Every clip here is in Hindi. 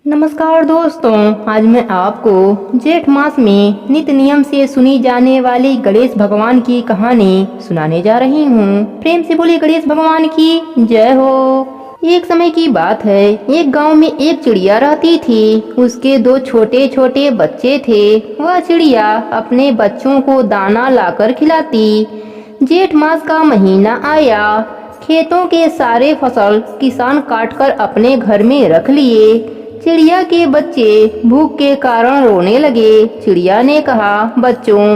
नमस्कार दोस्तों, आज मैं आपको जेठ मास में नित्य नियम से सुनी जाने वाली गणेश भगवान की कहानी सुनाने जा रही हूँ। प्रेम से बोले गणेश भगवान की जय हो। एक समय की बात है, एक गांव में एक चिड़िया रहती थी। उसके दो छोटे छोटे बच्चे थे। वह चिड़िया अपने बच्चों को दाना लाकर खिलाती। जेठ मास का महीना आया। खेतों के सारे फसल किसान काटकर अपने घर में रख लिए। चिड़िया के बच्चे भूख के कारण रोने लगे। चिड़िया ने कहा, बच्चों,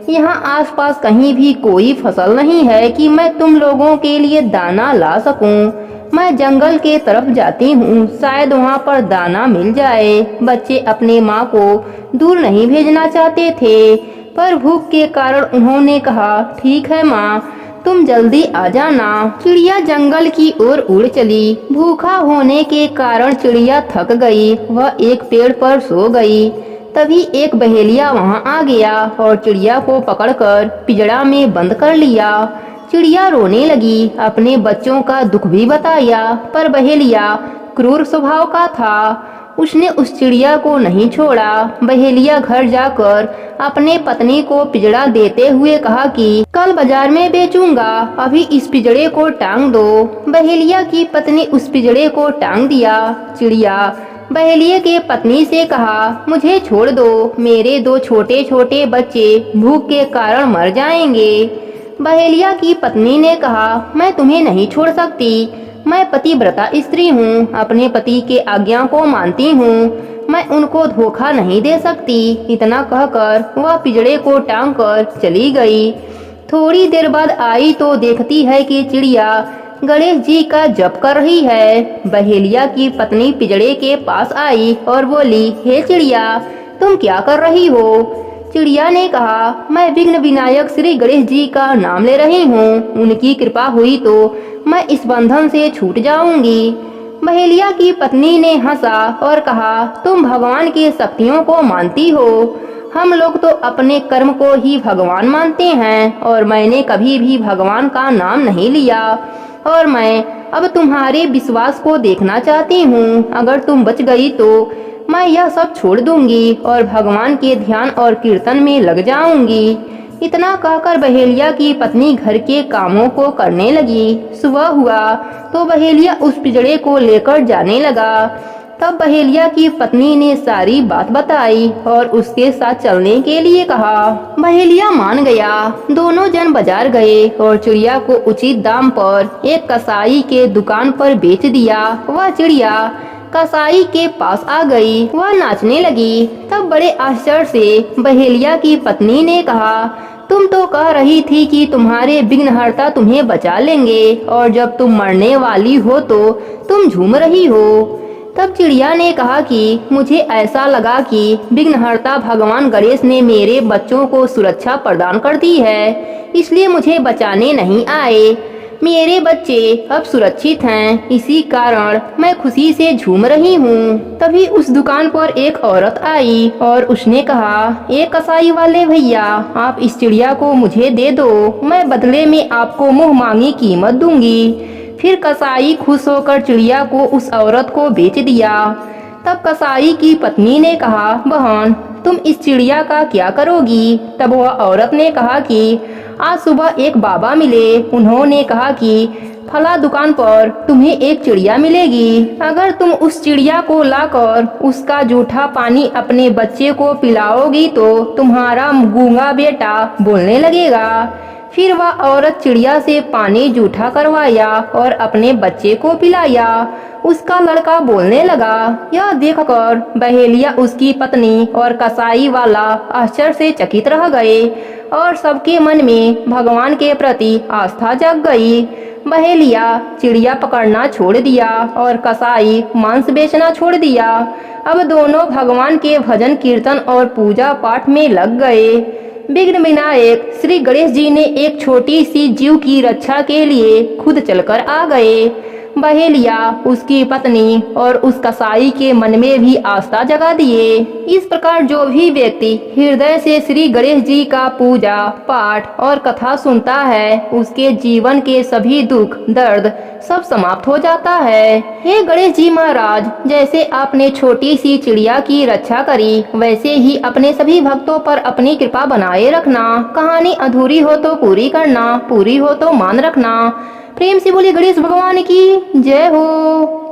यहाँ आसपास कहीं भी कोई फसल नहीं है कि मैं तुम लोगों के लिए दाना ला सकूं। मैं जंगल के तरफ जाती हूँ, शायद वहाँ पर दाना मिल जाए। बच्चे अपने माँ को दूर नहीं भेजना चाहते थे, पर भूख के कारण उन्होंने कहा, ठीक है माँ, तुम जल्दी आ जाना। चिड़िया जंगल की ओर उड़ चली। भूखा होने के कारण चिड़िया थक गई। वह एक पेड़ पर सो गई। तभी एक बहेलिया वहां आ गया और चिड़िया को पकड़कर पिंजड़ा में बंद कर लिया। चिड़िया रोने लगी, अपने बच्चों का दुख भी बताया, पर बहेलिया क्रूर स्वभाव का था। उसने उस चिड़िया को नहीं छोड़ा। बहेलिया घर जाकर अपने पत्नी को पिंजड़ा देते हुए कहा कि कल बाजार में बेचूंगा, अभी इस पिंजड़े को टांग दो। बहेलिया की पत्नी उस पिंजड़े को टांग दिया। चिड़िया बहेलिया के पत्नी से कहा, मुझे छोड़ दो, मेरे दो छोटे छोटे बच्चे भूख के कारण मर जाएंगे। बहेलिया की पत्नी ने कहा, मैं तुम्हें नहीं छोड़ सकती, मैं पतिव्रता स्त्री हूँ, अपने पति के आज्ञा को मानती हूँ, मैं उनको धोखा नहीं दे सकती। इतना कहकर वह पिंजड़े को टांग कर चली गई। थोड़ी देर बाद आई तो देखती है कि चिड़िया गणेश जी का जप कर रही है। बहेलिया की पत्नी पिंजड़े के पास आई और बोली, हे चिड़िया, तुम क्या कर रही हो? चिड़िया ने कहा, मैं विघ्न विनायक श्री गणेश जी का नाम ले रही हूँ, उनकी कृपा हुई तो मैं इस बंधन से छूट जाऊंगी। बहेलिया की पत्नी ने हंसा और कहा, तुम भगवान की शक्तियों को मानती हो, हम लोग तो अपने कर्म को ही भगवान मानते हैं, और मैंने कभी भी भगवान का नाम नहीं लिया, और मैं अब तुम्हारे विश्वास को देखना चाहती हूँ। अगर तुम बच गई तो मैं यह सब छोड़ दूंगी और भगवान के ध्यान और कीर्तन में लग जाऊंगी। इतना कहकर बहेलिया की पत्नी घर के कामों को करने लगी। सुबह हुआ तो बहेलिया उस पिंजड़े को लेकर जाने लगा। तब बहेलिया की पत्नी ने सारी बात बताई और उसके साथ चलने के लिए कहा। बहेलिया मान गया। दोनों जन बाजार गए और चिड़िया को उचित दाम पर एक कसाई के दुकान पर बेच दिया। वह चिड़िया कसाई के पास आ गई। वह नाचने लगी। तब बड़े आश्चर्य से बहेलिया की पत्नी ने कहा, तुम तो कह रही थी कि तुम्हारे विघ्नहर्ता तुम्हें बचा लेंगे, और जब तुम मरने वाली हो तो तुम झूम रही हो। तब चिड़िया ने कहा कि मुझे ऐसा लगा कि विघ्नहर्ता भगवान गणेश ने मेरे बच्चों को सुरक्षा प्रदान कर दी है, इसलिए मुझे बचाने नहीं आए। मेरे बच्चे अब सुरक्षित हैं, इसी कारण मैं खुशी से झूम रही हूँ। तभी उस दुकान पर एक औरत आई और उसने कहा, एक कसाई वाले भैया, आप इस चिड़िया को मुझे दे दो, मैं बदले में आपको मुँह मांगी कीमत दूंगी। फिर कसाई खुश होकर चिड़िया को उस औरत को बेच दिया। तब कसाई की पत्नी ने कहा, बहन, तुम इस चिड़िया का क्या करोगी? तब वह औरत ने कहा कि आज सुबह एक बाबा मिले, उन्होंने कहा कि फला दुकान पर तुम्हें एक चिड़िया मिलेगी, अगर तुम उस चिड़िया को लाकर उसका जूठा पानी अपने बच्चे को पिलाओगी तो तुम्हारा गूंगा बेटा बोलने लगेगा। फिर वह औरत चिड़िया से पानी जूठा करवाया और अपने बच्चे को पिलाया। उसका लड़का बोलने लगा। यह देखकर बहेलिया, उसकी पत्नी और कसाई वाला आश्चर्य से चकित रह गए और सबके मन में भगवान के प्रति आस्था जग गई। बहेलिया चिड़िया पकड़ना छोड़ दिया और कसाई मांस बेचना छोड़ दिया। अब दोनों भगवान के भजन कीर्तन और पूजा पाठ में लग गए। विघ्न विनायक श्री गणेश जी ने एक छोटी सी जीव की रक्षा के लिए खुद चलकर आ गए। बहेलिया, उसकी पत्नी और उस कसाई के मन में भी आस्था जगा दिए। इस प्रकार जो भी व्यक्ति हृदय से श्री गणेश जी का पूजा पाठ और कथा सुनता है, उसके जीवन के सभी दुख दर्द सब समाप्त हो जाता है। हे गणेश जी महाराज, जैसे आपने छोटी सी चिड़िया की रक्षा करी, वैसे ही अपने सभी भक्तों पर अपनी कृपा बनाए रखना। कहानी अधूरी हो तो पूरी करना, पूरी हो तो मान रखना। प्रेम से बोले गणेश भगवान की जय हो।